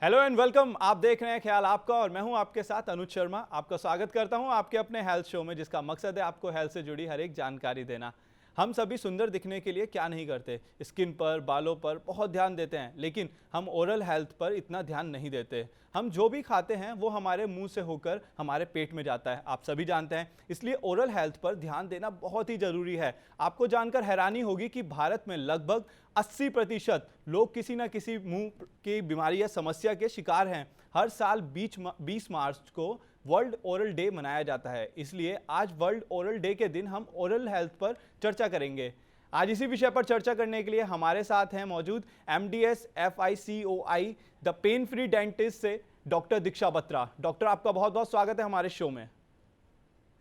Hello and welcome. आप देख रहे हैं ख्याल आपका और मैं हूं आपके साथ अनुज शर्मा। आपका स्वागत करता हूं आपके अपने हेल्थ शो में, जिसका मकसद है आपको हेल्थ से जुड़ी हर एक जानकारी देना। हम सभी सुंदर दिखने के लिए क्या नहीं करते, स्किन पर, बालों पर बहुत ध्यान देते हैं, लेकिन हम ओरल हेल्थ पर इतना ध्यान नहीं देते। हम जो भी खाते हैं वो हमारे मुंह से होकर हमारे पेट में जाता है, आप सभी जानते हैं। इसलिए ओरल हेल्थ पर ध्यान देना बहुत ही ज़रूरी है। आपको जानकर हैरानी होगी कि भारत में लगभग 80% लोग किसी न किसी मुंह की बीमारी या समस्या के शिकार हैं। हर साल 20 मार्च को वर्ल्ड ओरल डे मनाया जाता है, इसलिए आज वर्ल्ड ओरल डे के दिन हम ओरल हेल्थ पर चर्चा करेंगे। आज इसी विषय पर चर्चा करने के लिए हमारे साथ हैं मौजूद MDS FICOI the pain free dentist से डॉक्टर दीक्षा बत्रा। डॉक्टर, आपका बहुत बहुत स्वागत है हमारे शो में।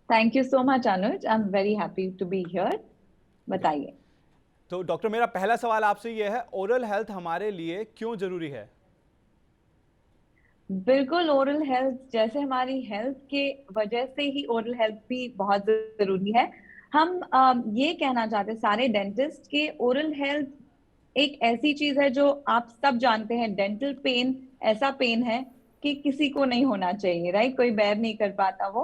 Thank you so much Anuj, I am very happy to be here. बताइए। तो डॉक्टर, मेरा पहला सवाल आपसे यह है, ओरल हेल्थ हमारे लिए क्यों जरूरी है? बिल्कुल, ओरल हेल्थ जैसे हमारी हेल्थ के वजह से ही ओरल हेल्थ भी बहुत जरूरी है। हम ये कहना चाहते हैं सारे डेंटिस्ट के ओरल हेल्थ एक ऐसी चीज है जो आप सब जानते हैं। डेंटल पेन ऐसा पेन है कि किसी को नहीं होना चाहिए, राइट? कोई बेयर नहीं कर पाता वो।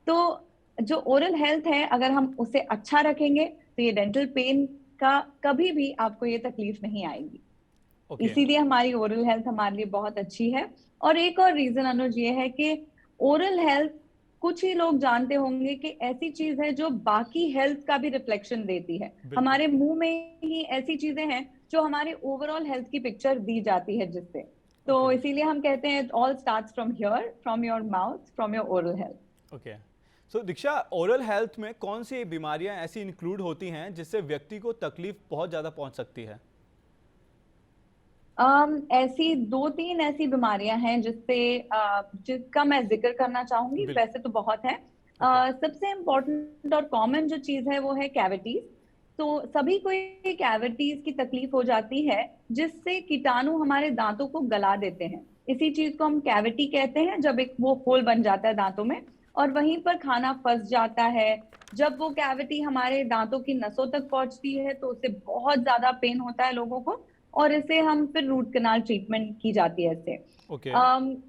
तो जो ओरल हेल्थ है, अगर हम उसे अच्छा रखेंगे तो ये डेंटल पेन का कभी भी आपको ये तकलीफ नहीं आएगी। ओके। इसीलिए हमारी ओरल हेल्थ हमारे लिए बहुत अच्छी है। और एक और रीजन अनुज ये है कि ओरल हेल्थ, कुछ ही लोग जानते होंगे कि ऐसी चीज है जो बाकी हेल्थ का भी रिफ्लेक्शन देती है। बिल्कुल। हमारे मुंह में ही ऐसी चीजें हैं जो हमारे ओवरऑल हेल्थ की पिक्चर दी जाती है जिससे। तो ओके। इसीलिए हम कहते हैं all starts from here, from your mouth, from your oral health. Okay. So Diksha, oral health में कौन सी बीमारियां ऐसी इंक्लूड होती हैं जिससे व्यक्ति को तकलीफ बहुत ज़्यादा पहुंच सकती है? ऐसी दो तीन ऐसी बीमारियां हैं जिसका मैं जिक्र करना चाहूंगी। बिल्कुल। वैसे तो बहुत है। ओके। सबसे इम्पोर्टेंट और कॉमन जो चीज है वो है कैविटीज। तो सभी को ये कैविटीज की तकलीफ हो जाती है जिससे कीटाणु हमारे दांतों को गला देते हैं। इसी चीज को हम कैविटी कहते हैं, जब एक वो होल बन जाता है दांतों में और वहीं पर खाना फंस जाता है। जब वो कैविटी हमारे दांतों की नसों तक पहुंचती है तो उससे बहुत ज्यादा पेन होता है लोगों को, और इसे हम फिर रूट कनाल ट्रीटमेंट की जाती है इससे। ओके।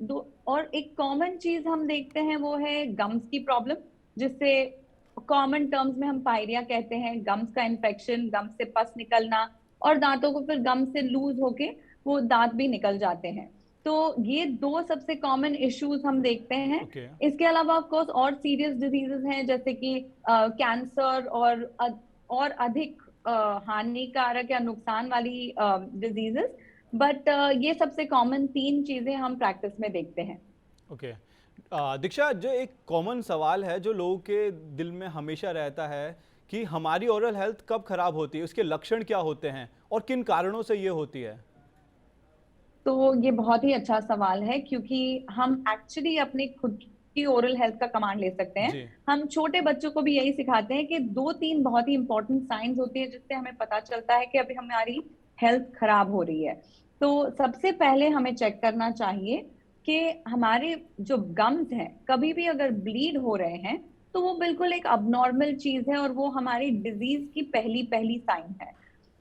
दो और एक कॉमन चीज हम देखते हैं वो है गम्स की प्रॉब्लम, जिससे कॉमन टर्म्स में हम पायरिया कहते हैं। गम्स का इन्फेक्शन, गम्स से पस निकलना और दांतों को फिर गम से लूज होके वो दांत भी निकल जाते हैं। तो ये दो सबसे कॉमन इश्यूज हम देखते हैं। ओके। इसके अलावा ऑफ कोर्स और सीरियस डिजीजेस हैं, जैसे कि कैंसर और अधिक हानिकारक या नुकसान वाली डिजीजेस। बट ये सबसे कॉमन तीन चीजें हम प्रैक्टिस में देखते हैं। ओके। दीक्षा, जो एक कॉमन सवाल है जो लोगों के दिल में हमेशा रहता है कि हमारी ओरल हेल्थ कब खराब होती है, उसके लक्षण क्या होते हैं और किन कारणों से ये होती है? तो ये बहुत ही अच्छा सवाल है, क्योंकि हम एक्चुअली अपनी खुद की ओरल हेल्थ का कमांड ले सकते हैं। जी। हम छोटे बच्चों को भी यही सिखाते हैं कि दो तीन बहुत ही इंपॉर्टेंट साइंस होती है जिससे हमें पता चलता है कि अभी हमारी हेल्थ खराब हो रही है। तो सबसे पहले हमें चेक करना चाहिए कि हमारे जो गम्स हैं कभी भी अगर ब्लीड हो रहे हैं तो वो बिल्कुल एक अबनॉर्मल चीज है और वो हमारी डिजीज की पहली पहली साइन है।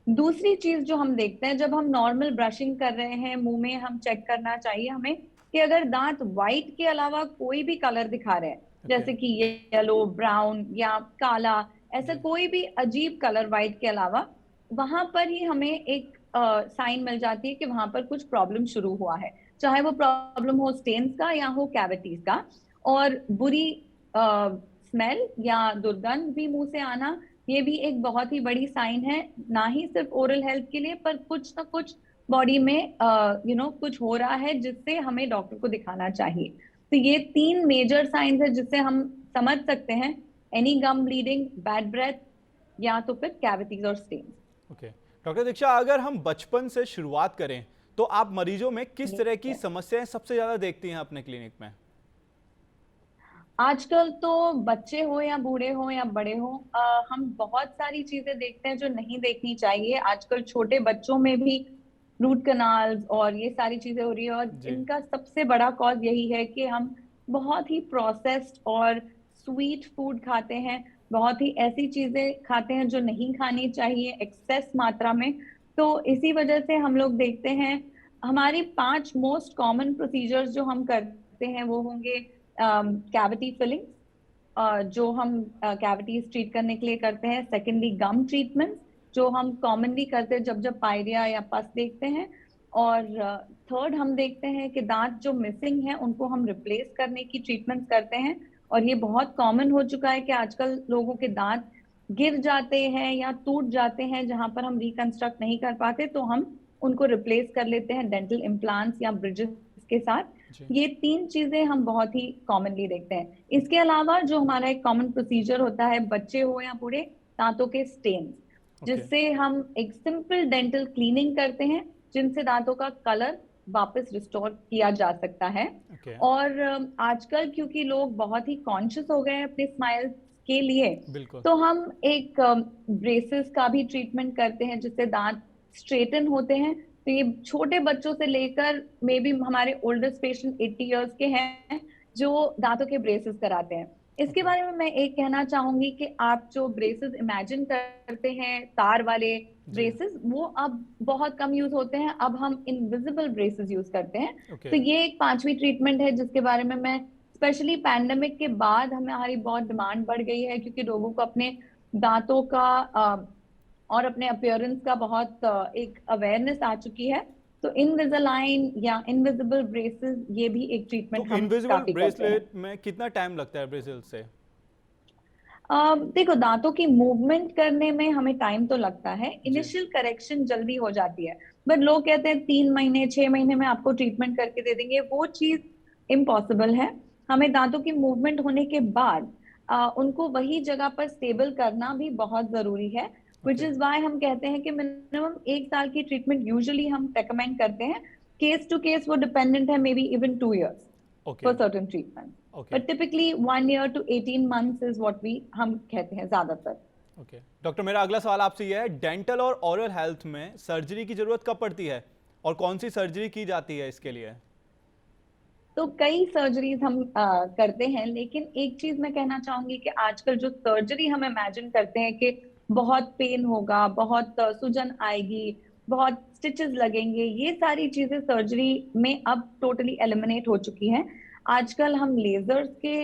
दूसरी चीज जो हम देखते हैं, जब हम नॉर्मल ब्रशिंग कर रहे हैं मुंह में, हम चेक करना चाहिए हमें कि अगर दांत व्हाइट के अलावा कोई भी कलर दिखा रहे हैं, ओके। जैसे कि येलो, ब्राउन या काला, ऐसा जी। कोई भी अजीब कलर व्हाइट के अलावा, वहां पर ही हमें एक साइन मिल जाती है कि वहां पर कुछ प्रॉब्लम शुरू हुआ है। चाहे वो प्रॉब्लम हो स्टेन्स का या हो कैविटीज का। और बुरी स्मेल या दुर्गंध भी मुंह से आना, ये भी एक बहुत ही बड़ी साइन है, ना ही सिर्फ ओरल हेल्थ के लिए पर कुछ ना कुछ बॉडी में कुछ हो रहा है जिससे हमें डॉक्टर को दिखाना चाहिए। तो ये तीन मेजर साइंस है जिससे हम समझ सकते हैं एनी गम ब्लीडिंग, बैड ब्रेथ या तो फिर कैविटीज और स्टेन्स। ओके। डॉक्टर दीक्षा, अगर हम बचपन से शुरुआत करें तो आप मरीजों में किस तरह की समस्याएं सबसे ज़्यादा देखती हैं अपने क्लिनिक में? आजकल तो बच्चे हो या बूढ़े हो या बड़े हो, हम बहुत सारी चीजें देखते हैं जो नहीं देखनी चाहिए। आजकल छोटे बच्चों में भी रूट कनाल्स और ये सारी चीजें हो रही है, और जी। इनका सबसे बड़ा कॉज यही है कि हम बहुत ही प्रोसेस्ड और स्वीट फूड खाते हैं। बहुत ही ऐसी चीजें खाते हैं जो नहीं खानी चाहिए एक्सेस मात्रा में। तो इसी वजह से हम लोग देखते हैं हमारी 5 मोस्ट कॉमन प्रोसीजर्स जो हम करते हैं वो होंगे कैविटी फिलिंग, जो हम कैविटीज ट्रीट करने के लिए करते हैं। सेकेंडली गम ट्रीटमेंट, जो हम कॉमनली करते हैं जब जब पायरिया या पस देखते हैं। और थर्ड हम देखते हैं कि दांत जो मिसिंग है उनको हम रिप्लेस करने की ट्रीटमेंट करते हैं। और ये बहुत कॉमन हो चुका है कि आजकल लोगों के दांत गिर जाते हैं या टूट जाते हैं, जहां पर हम रिकंस्ट्रक्ट नहीं कर पाते तो हम उनको रिप्लेस कर लेते हैं डेंटल इम्प्लांट्स या ब्रिजेस के साथ। जी। ये 3 चीजें हम बहुत ही कॉमनली देखते हैं। इसके अलावा जो हमारा एक कॉमन प्रोसीजर होता है, बच्चे हो या बूढ़े, दांतों के स्टेन्स, ओके। जिससे हम एक सिंपल डेंटल क्लीनिंग करते हैं, जिनसे दांतों का कलर वापस रिस्टोर किया जा सकता है। ओके। और आजकल क्योंकि लोग बहुत ही कॉन्शियस हो गए हैं अपने स्माइल के लिए, बिल्कुल। तो हम एक ब्रेसेस का भी ट्रीटमेंट करते हैं जिससे दांत स्ट्रेटन होते हैं। तो ये छोटे बच्चों से लेकर मे बी हमारे ओल्डेस्ट पेशेंट 80 इयर्स के हैं जो दांतों के ब्रेसेस कराते हैं। इसके ओके। बारे में मैं एक कहना चाहूंगी कि आप जो ब्रेसेस इमेजिन करते हैं, तार वाले जी। ब्रेसेस, वो अब बहुत कम यूज होते हैं। अब हम इनविजिबल ब्रेसेस यूज करते हैं। ओके। तो ये एक 5वीं ट्रीटमेंट है जिसके बारे में मैं, स्पेशली पैंडेमिक के बाद हमारी बहुत डिमांड बढ़ गई है, क्योंकि लोगों को अपने दांतों का और अपने अपीयरेंस का बहुत एक अवेयरनेस आ चुकी है। तो इनविजिलाइन या इनविजिबल ब्रेसेस, ये भी एक तो ट्रीटमेंट हम इनविजिबल काफी करते हैं। ब्रेसलेट में कितना टाइम लगता है ब्रेसिल से? देखो, दांतों की मूवमेंट करने में हमें टाइम तो लगता है, जी। इनिशियल करेक्शन जल्दी हो जाती है। बट लोग कहते हैं 3 महीने 6 महीने में आपको ट्रीटमेंट करके दे देंगे, वो चीज इम्पॉसिबल है। हमें दांतों की मूवमेंट होने के बाद उनको वही जगह पर स्टेबल करना भी बहुत जरूरी है। विच ओके। इज वाई हम कहते हैं कि मिनिमम 1 साल की ट्रीटमेंट यूजुअली हम रेकमेंड करते हैं। केस टू केस वो डिपेंडेंट है, may be even 2 years okay. for certain treatments. Okay. But typically 1 year to 18 months is what we हम कहते हैं ज्यादातर। ओके डॉक्टर, मेरा अगला सवाल आपसे यह है, डेंटल और ओरल हेल्थ में सर्जरी की जरूरत कब पड़ती है और कौन सी सर्जरी की जाती है इसके लिए? तो कई सर्जरीज हम करते हैं, लेकिन एक चीज मैं कहना चाहूंगी कि आजकल जो सर्जरी हम इमेजिन करते हैं कि बहुत पेन होगा, बहुत सूजन आएगी, बहुत स्टिचेस लगेंगे, ये सारी चीजें सर्जरी में अब टोटली एलिमिनेट हो चुकी हैं। आजकल हम लेजर्स के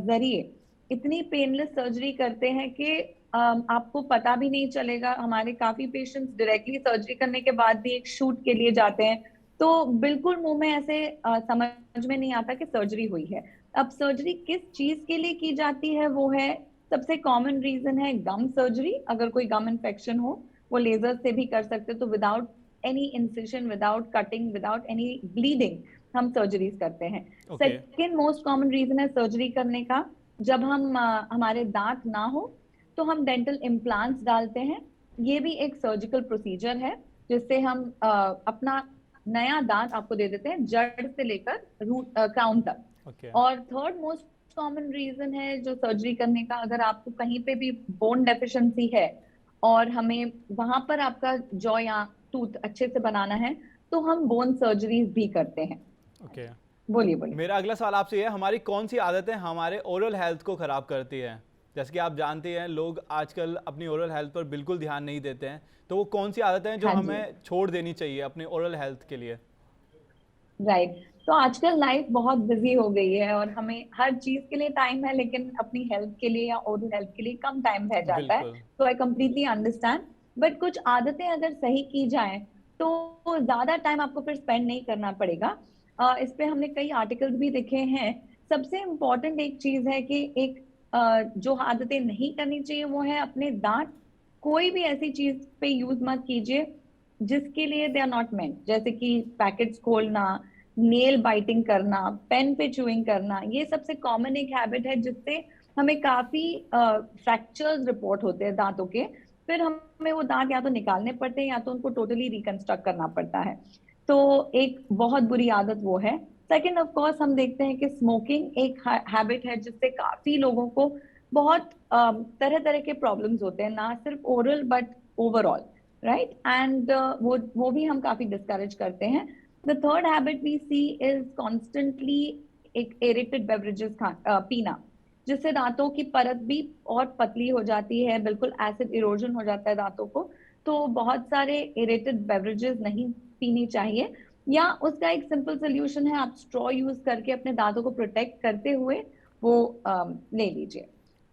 जरिए इतनी पेनलेस सर्जरी करते हैं कि आपको पता भी नहीं चलेगा। हमारे काफी पेशेंट्स डायरेक्टली सर्जरी करने के बाद भी एक शूट के लिए जाते हैं, तो बिल्कुल मुंह में ऐसे समझ में नहीं आता कि सर्जरी हुई है। अब सर्जरी किस चीज के लिए की जाती है, वो है, सबसे कॉमन रीजन है गम सर्जरी। अगर कोई गम इन्फेक्शन हो, वो लेजर से भी कर सकते, तो without any incision, without cutting, without any bleeding हम सर्जरीज करते हैं। Okay. Second most common reason है सर्जरी करने का, जब हम हमारे दांत ना हो तो हम डेंटल इम्प्लांट्स डालते हैं। ये भी एक सर्जिकल प्रोसीजर है, जिससे हम अपना नया दांत आपको दे देते हैं, जड़ से लेकर रूट क्राउन तक। ओके। और थर्ड मोस्ट कॉमन रीजन है जो सर्जरी करने का, अगर आपको कहीं पे भी बोन डेफिशिएंसी है और हमें वहां पर आपका जॉ या टूथ अच्छे से बनाना है, तो हम बोन सर्जरीज भी करते हैं। ओके। तो बोलिए बोलिए। मेरा अगला सवाल आपसे यह है, हमारी कौन सी आदतें हमारे ओरल हेल्थ को खराब करती हैं? जैसे कि आप जानते हैं लोग आजकल अपनी ओरल हेल्थ पर बिल्कुल ध्यान नहीं देते हैं, तो वो कौन सी आदतें हैं जो हाँ जी, हमें छोड़ देनी चाहिए अपने ओरल हेल्थ के लिए? राइट। तो आजकल लाइफ बहुत बिजी हो गई है और हमें हर चीज के लिए टाइम है, लेकिन अपनी हेल्थ के लिए या ओरल हेल्थ के लिए कम टाइम रह जाता है। बिल्कुल। तो आई कम्प्लीटली अंडरस्टैंड। बट कुछ आदतें अगर सही की जाएं तो ज्यादा टाइम आपको फिर स्पेंड नहीं करना पड़ेगा। इस पे हमने कई आर्टिकल्स भी लिखे हैं। सबसे इम्पोर्टेंट एक चीज है कि एक जो आदतें नहीं करनी चाहिए वो है अपने दांत कोई भी ऐसी चीज पे यूज मत कीजिए जिसके लिए दे आर नॉट मेंट, जैसे कि पैकेट्स खोलना, नेल बाइटिंग करना, पेन पे चूइंग करना। ये सबसे कॉमन एक हैबिट है जिससे हमें काफी फ्रैक्चर्स रिपोर्ट होते हैं दांतों के। फिर हमें वो दांत या तो निकालने पड़ते हैं या तो उनको टोटली रिकंस्ट्रक्ट करना पड़ता है। तो एक बहुत बुरी आदत वो है। सेकेंड, ऑफ कोर्स, हम देखते हैं कि स्मोकिंग एक हैबिट है जिससे काफी लोगों को बहुत तरह तरह के प्रॉब्लम्स होते हैं, ना सिर्फ oral but overall, right. And वो भी हम काफी डिस्करेज करते हैं। The third habit we see is constantly एक एरेटेड बेवरेजेस पीना, जिससे दांतों की परत भी और पतली हो जाती है, बिल्कुल एसिड इरोजन हो जाता है दांतों को। तो बहुत सारे एरेटेड बेवरेजेस नहीं पीनी चाहिए। या उसका एक सिंपल सोल्यूशन है, आप स्ट्रॉ यूज करके अपने दांतों को प्रोटेक्ट करते हुए वो ले लीजिए।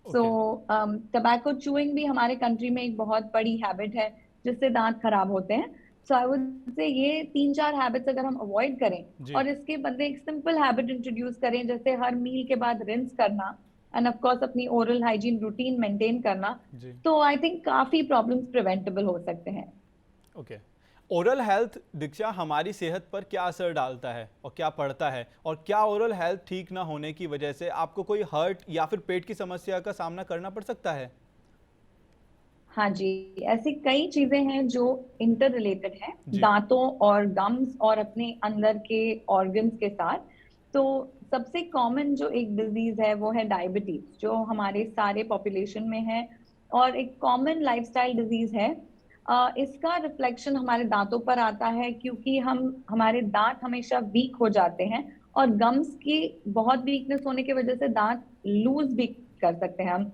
So okay. टबैको चूइंग भी हमारे कंट्री में एक बहुत बड़ी हैबिट है जिससे दांत खराब होते हैं। सो आई वुड से ये 3-4 हैबिट्स अगर हम अवॉइड करें जी। और इसके बदले एक सिंपल हैबिट इंट्रोड्यूस करें, जैसे हर मील के बाद रिंस करना एंड ऑफ कोर्स अपनी ओरल हाइजीन रूटीन मेंटेन करना, जी। तो आई थिंक काफी प्रॉब्लम्स प्रिवेंटेबल हो सकते हैं। ओके। ओरल हेल्थ दीक्षा हमारी सेहत पर क्या असर डालता है और क्या पड़ता है, और क्या ओरल हेल्थ ठीक ना होने की वजह से आपको कोई हर्ट या फिर पेट की समस्या का सामना करना पड़ सकता है? हाँ जी, ऐसी कई चीजें हैं जो इंटर रिलेटेड हैं जी। दांतों और गम्स और अपने अंदर के ऑर्गन्स के साथ। तो सबसे कॉमन जो एक डिजीज है वो है डायबिटीज, जो हमारे सारे पॉपुलेशन में है और एक कॉमन लाइफस्टाइल डिजीज है। इसका रिफ्लेक्शन हमारे दांतों पर आता है क्योंकि हमारे दांत हमेशा वीक हो जाते हैं और गम्स की बहुत वीकनेस होने की वजह से दांत लूज भी कर सकते हैं हम,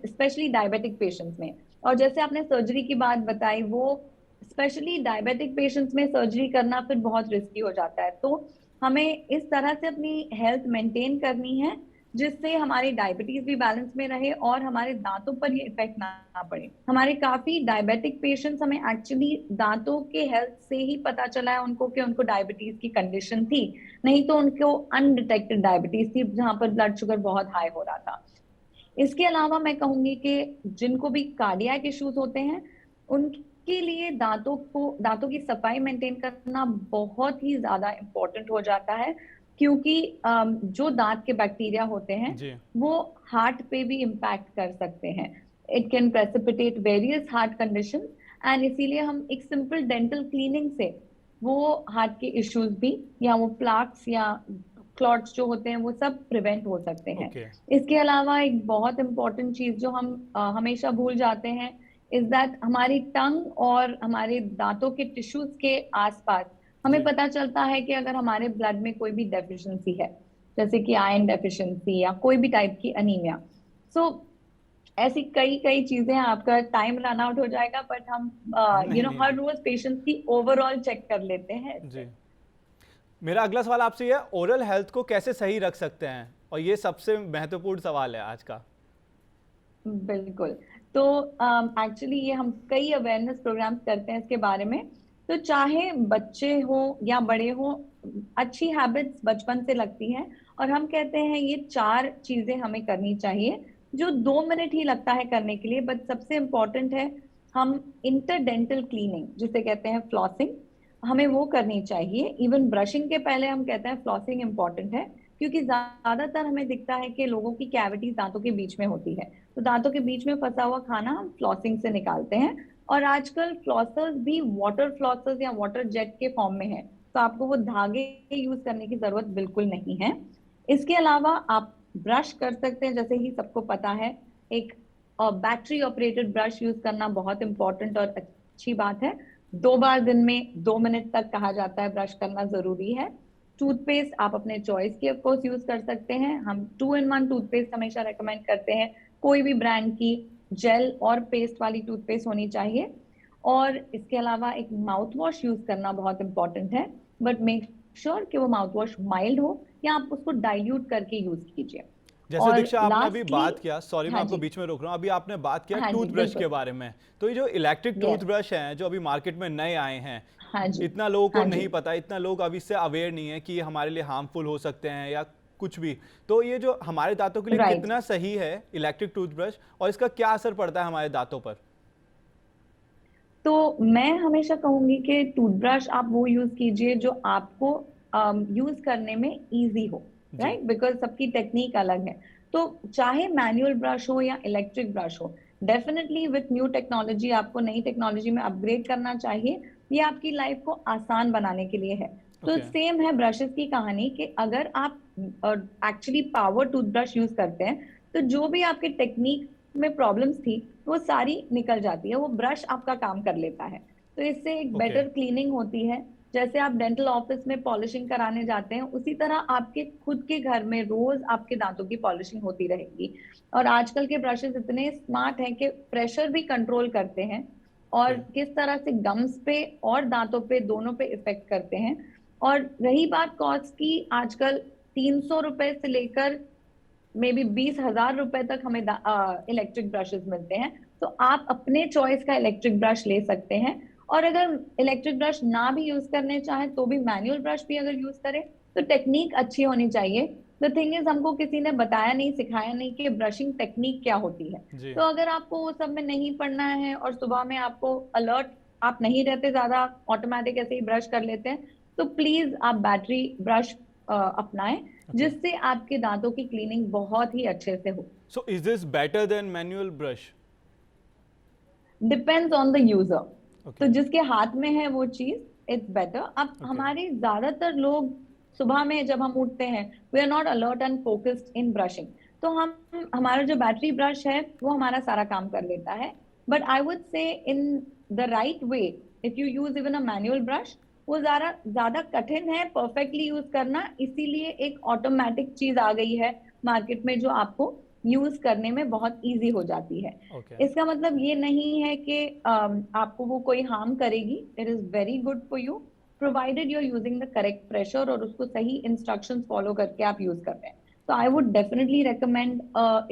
स्पेशली डायबिटिक पेशेंट्स में। और जैसे आपने सर्जरी की बात बताई, वो स्पेशली डायबिटिक पेशेंट्स में सर्जरी करना फिर बहुत रिस्की हो जाता है। तो हमें इस तरह से अपनी हेल्थ मेंटेन करनी है जिससे हमारी डायबिटीज भी बैलेंस में रहे और हमारे दांतों पर ये इफेक्ट ना पड़े। हमारे काफी डायबिटिक पेशेंट्स हमें एक्चुअली दांतों के हेल्थ से ही पता चला है उनको कि उनको डायबिटीज की कंडीशन थी, नहीं तो उनको अनडिटेक्टेड डायबिटीज थी जहां पर ब्लड शुगर बहुत हाई हो रहा था। इसके अलावा मैं कहूंगी कि जिनको भी कार्डियक इश्यूज होते हैं उनके लिए दांतों की सफाई मेंटेन करना बहुत ही ज्यादा इंपॉर्टेंट हो जाता है, क्योंकि जो दांत के बैक्टीरिया होते हैं जी। वो हार्ट पे भी इम्पैक्ट कर सकते हैं। It can precipitate various heart condition and इसीलिए हम एक सिंपल डेंटल क्लीनिंग से वो हार्ट के इश्यूज भी या वो प्लाक्स या क्लॉट्स जो होते हैं वो सब प्रिवेंट हो सकते हैं। ओके। इसके अलावा एक बहुत इंपॉर्टेंट चीज जो हम हमेशा भूल जाते हैं इज दैट हमारी टंग और हमारे दांतों के टिश्यूज के आसपास हमें जी। पता चलता है कि अगर हमारे ब्लड में कोई भी डेफिशिएंसी है, जैसे कि आयरन डेफिशिएंसी या कोई भी टाइप की अनीमिया। सो ऐसी कई कई चीजें हैं। आपका टाइम रन आउट हो जाएगा, बट हम नहीं नहीं हर जी। रोज पेशेंट्स की ओवरऑल चेक कर लेते हैं जी। इससे। मेरा अगला सवाल आपसे ये है, ओरल हेल्थ को कैसे सही रख सकते हैं, और ये सबसे महत्वपूर्ण सवाल है आज का। बिल्कुल। तो एक्चुअली ये हम कई अवेयरनेस प्रोग्राम्स करते हैं इसके बारे में। तो चाहे बच्चे हो या बड़े हो, अच्छी हैबिट्स बचपन से लगती हैं और हम कहते हैं ये 4 चीजें हमें करनी चाहिए जो 2 मिनट ही लगता है करने के लिए, बट सबसे इंपॉर्टेंट है। हम इंटरडेंटल क्लीनिंग जिसे कहते हैं फ्लॉसिंग, हमें वो करनी चाहिए। इवन ब्रशिंग के पहले हम कहते हैं फ्लॉसिंग इंपॉर्टेंट है, क्योंकि ज्यादातर हमें दिखता है कि लोगों की कैविटीज दांतों के बीच में होती है। तो दांतों के बीच में फंसा हुआ खाना हम फ्लॉसिंग से निकालते हैं। और आजकल फ्लॉसर्स भी वाटर फ्लॉसर्स या वाटर जेट के फॉर्म में है, तो आपको वो धागे यूज करने की जरूरत बिल्कुल नहीं है। इसके अलावा आप ब्रश कर सकते हैं, जैसे ही सबको पता है एक बैटरी ऑपरेटेड ब्रश यूज करना बहुत इंपॉर्टेंट और अच्छी बात है। 2 बार दिन में 2 मिनट तक कहा जाता है ब्रश करना जरूरी है। टूथपेस्ट आप अपने चॉइस की ऑफकोर्स यूज कर सकते हैं। हम 2-in-1 टूथपेस्ट हमेशा रेकमेंड करते हैं, कोई भी ब्रांड की जेल और पेस्ट वाली टूथपेस्ट होनी चाहिए। और इसके अलावा एक माउथ वॉश यूज करना बहुत इंपॉर्टेंट है, बट मेक श्योर कि वो माउथ वॉश माइल्ड हो या आप उसको डाइल्यूट करके यूज कीजिए। जैसे और दीक्षा आपने अभी लास्टली, बात किया, सॉरी मैं हाँ आपको जी, बीच में रोक रहा हूँ, अभी आपने बात किया हाँ जी टूथब्रश के बिल्कुल, बारे में। तो ये जो इलेक्ट्रिक यस, टूथब्रश हैं जो अभी मार्केट में नए आए हैं, हाँ जी, इतना लोगों को हाँ जी, नहीं पता, इतना लोग अभी इससे अवेयर नहीं है कि ये हमारे लिए हार्मफुल हो सकते हैं या कुछ भी। तो ये जो हमारे दांतों के लिए राइट। कितना सही है इलेक्ट्रिक टूथब्रश, और इसका क्या असर पड़ता है हमारे दांतों पर? तो मैं हमेशा कहूंगी कि टूथब्रश आप वो यूज कीजिए जो आपको यूज करने में इजी हो, जी। राइट, बिकॉज सबकी टेक्निक अलग है। तो चाहे मैनुअल ब्रश हो या इलेक्ट्रिक ब्रश हो, डेफिनेटली विथ न्यू टेक्नोलॉजी आपको नई टेक्नोलॉजी में अपग्रेड करना चाहिए। ये आपकी लाइफ को आसान बनाने के लिए है। तो ओके। सेम है ब्रशेस की कहानी कि अगर आप एक्चुअली पावर टूथब्रश यूज करते हैं तो जो भी आपके टेक्निक में प्रॉब्लम्स थी वो सारी निकल जाती है, वो ब्रश आपका काम कर लेता है। तो इससे एक ओके। बेटर क्लीनिंग होती है। जैसे आप डेंटल ऑफिस में पॉलिशिंग कराने जाते हैं, उसी तरह आपके खुद के घर में रोज आपके दांतों की पॉलिशिंग होती रहेगी। और आजकल के ब्रशेस इतने स्मार्ट हैं कि प्रेशर भी कंट्रोल करते हैं और ओके। किस तरह से गम्स पे और दांतों पे दोनों पे इफेक्ट करते हैं। और रही बात कॉस्ट की, आजकल 300 रुपए से लेकर मे बी 20,000 रुपए तक हमें इलेक्ट्रिक ब्रशेस मिलते हैं। तो आप अपने चॉइस का इलेक्ट्रिक ब्रश ले सकते हैं। और अगर इलेक्ट्रिक ब्रश ना भी यूज करने चाहे तो भी मैनुअल ब्रश भी अगर यूज करें, तो टेक्निक अच्छी होनी चाहिए। द थिंग इज, हमको किसी ने बताया नहीं, सिखाया नहीं कि ब्रशिंग टेक्निक क्या होती है। जी। तो अगर आपको वो सब में नहीं पढ़ना है और सुबह में आपको अलर्ट, आप नहीं रहते ज्यादा, ऑटोमेटिक ऐसे ही ब्रश कर लेते हैं, तो प्लीज आप बैटरी ब्रश अपनाएं, जिससे आपके दांतों की क्लीनिंग बहुत ही अच्छे से हो। So is this better than manual brush? Depends on the user. तो ओके। जिसके हाथ में है वो चीज, इट्स बेटर। अब हमारे ज्यादातर लोग सुबह में जब हम उठते हैं, we are not alert and focused in brushing. तो हम, हमारा जो बैटरी ब्रश है वो हमारा सारा काम कर लेता है। But I would say in the right way, if you use even a manual brush, वो ज्यादा ज्यादा कठिन है परफेक्टली यूज करना। इसीलिए एक ऑटोमेटिक चीज आ गई है मार्केट में जो आपको यूज करने में बहुत इजी हो जाती है। ओके। इसका मतलब ये नहीं है कि आपको वो कोई हार्म करेगी। It is very good for you, provided you are using the correct pressure और उसको सही इंस्ट्रक्शंस फॉलो करके आप यूज कर रहे हैं। तो I would definitely recommend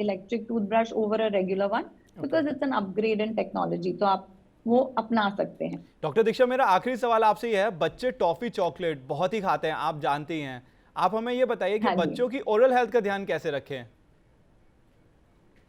electric toothbrush over a regular one, because it's an upgrade in technology. तो आप वो अपना सकते हैं। डॉक्टर दीक्षा, मेरा आखिरी सवाल आपसे ये है, बच्चे टॉफी चॉकलेट बहुत ही खाते हैं, आप जानती हैं। आप हमें ये बताइए कि हाँ जी। बच्चों की ओरल हेल्थ का ध्यान कैसे रखें?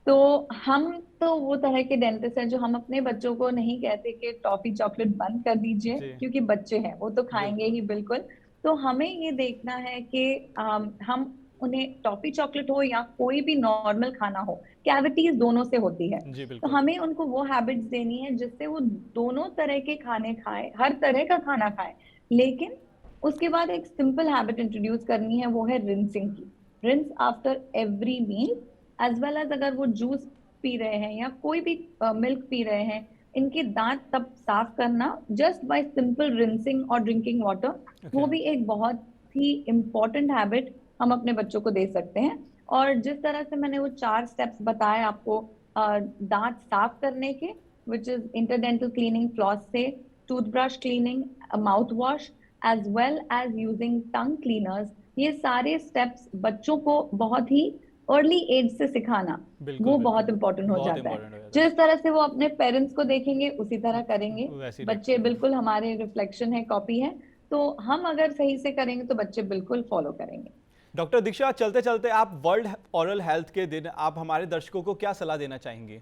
तो हम तो वो तरह के डेंटिस्ट हैं जो हम अपने बच्चों को नहीं कहते कि टॉफी चॉकलेट बंद कर दीजिए, जी। क्योंकि बच्चे हैं, वो तो खाएंगे बिल्कुल। ही बिल्कुल। तो हमें ये देखना है कि हम उन्हें, टॉफी चॉकलेट हो या कोई भी नॉर्मल खाना हो, कैविटीज दोनों से होती है। जी तो बिल्कुल। हमें उनको वो हैबिट्स देनी है जिससे वो दोनों तरह के खाने खाए, हर तरह का खाना खाए। लेकिन उसके बाद एक सिंपल हैबिट इंट्रोड्यूस करनी है, वो है रिंसिंग की। Rinse after every meal, as well as अगर वो जूस पी रहे हैं या कोई भी मिल्क पी रहे हैं, इनके दांत तब साफ करना जस्ट बाय सिंपल रिंसिंग और ड्रिंकिंग वाटर। ओके। वो भी एक बहुत ही इम्पोर्टेंट हैबिट हम अपने बच्चों को दे सकते हैं। और जिस तरह से मैंने वो 4 स्टेप्स बताए आपको दांत साफ करने के, which is interdental cleaning floss से, toothbrush cleaning, mouth wash, as well as using tongue cleaners, ये सारे स्टेप्स बच्चों को बहुत ही अर्ली एज से सिखाना, बिल्कुल वो बिल्कुल। बहुत इंपॉर्टेंट हो बहुत जाता इंपॉर्टेंट हो है। जाता जिस तरह से वो अपने पेरेंट्स को देखेंगे उसी तरह करेंगे। है, वैसी बच्चे देखते हैं। बिल्कुल हमारे रिफ्लेक्शन है, कॉपी है। तो हम अगर सही से करेंगे तो बच्चे बिल्कुल फॉलो करेंगे। डॉक्टर दीक्षा, चलते चलते आप वर्ल्ड ओरल हेल्थ के दिन आप हमारे दर्शकों को क्या सलाह देना चाहेंगे?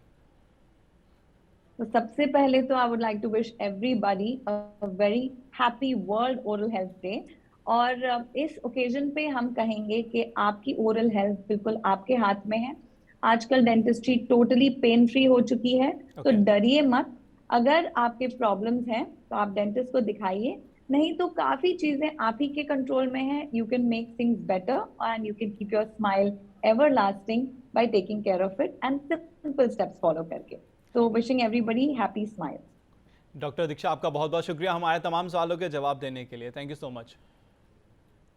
तो सबसे पहले तो I would like to wish everybody a very happy world oral health day. और इस ओकेजन पे हम कहेंगे कि आपकी ओरल हेल्थ बिल्कुल आपके हाथ में है। आजकल डेंटिस्ट्री टोटली पेन फ्री हो चुकी है, तो ओके। डरिए मत। अगर आपके प्रॉब्लम्स हैं तो आप डेंटिस्ट को दिखाइए, नहीं तो काफी चीजें आप ही के कंट्रोल में है। You can make things better and you can keep your smile ever lasting by taking care of it and simple steps follow करके। So wishing everybody happy smiles. Doctor Diksha, आपका बहुत बहुत शुक्रिया हमारे तमाम सवालों के जवाब देने के लिए। Thank you so much.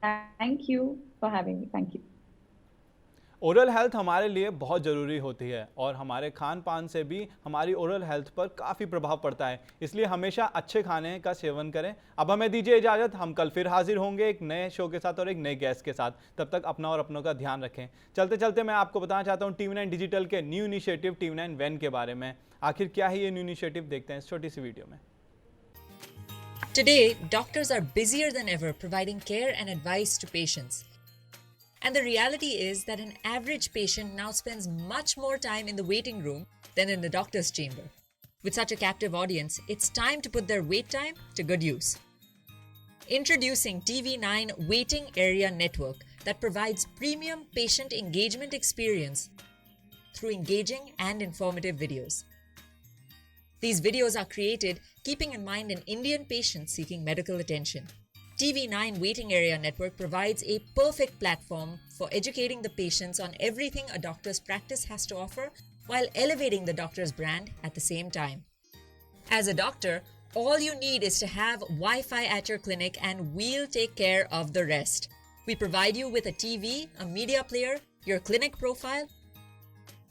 Thank you for having me. Thank you. Oral health हमारे लिए बहुत ज़रूरी होती है और हमारे खान पान से भी हमारी ओरल हेल्थ पर काफ़ी प्रभाव पड़ता है, इसलिए हमेशा अच्छे खाने का सेवन करें। अब हमें दीजिए इजाज़त, हम कल फिर हाजिर होंगे एक नए शो के साथ और एक नए गेस्ट के साथ। तब तक अपना और अपनों का ध्यान रखें। चलते चलते मैं आपको बताना चाहता हूँ TV9 डिजिटल के न्यू इनिशिएटिव TV9 वैन के बारे में। आखिर क्या है ये न्यू इनिशिएटिव, देखते हैं इस छोटी सी वीडियो में। Today, doctors are busier than ever providing care and advice to patients. And the reality is that an average patient now spends much more time in the waiting room than in the doctor's chamber. With such a captive audience, it's time to put their wait time to good use. Introducing TV9 Waiting Area Network that provides premium patient engagement experience through engaging and informative videos. These videos are created keeping in mind an Indian patient seeking medical attention. TV9 Waiting Area Network provides a perfect platform for educating the patients on everything a doctor's practice has to offer while elevating the doctor's brand at the same time. As a doctor, all you need is to have Wi-Fi at your clinic and we'll take care of the rest. We provide you with a TV, a media player, your clinic profile,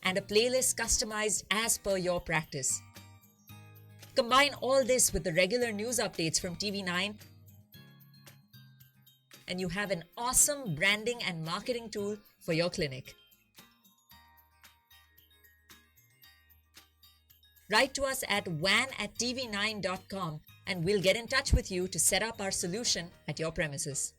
and a playlist customized as per your practice. Combine all this with the regular news updates from TV9 and you have an awesome branding and marketing tool for your clinic. Write to us at van@tv9.com and we'll get in touch with you to set up our solution at your premises.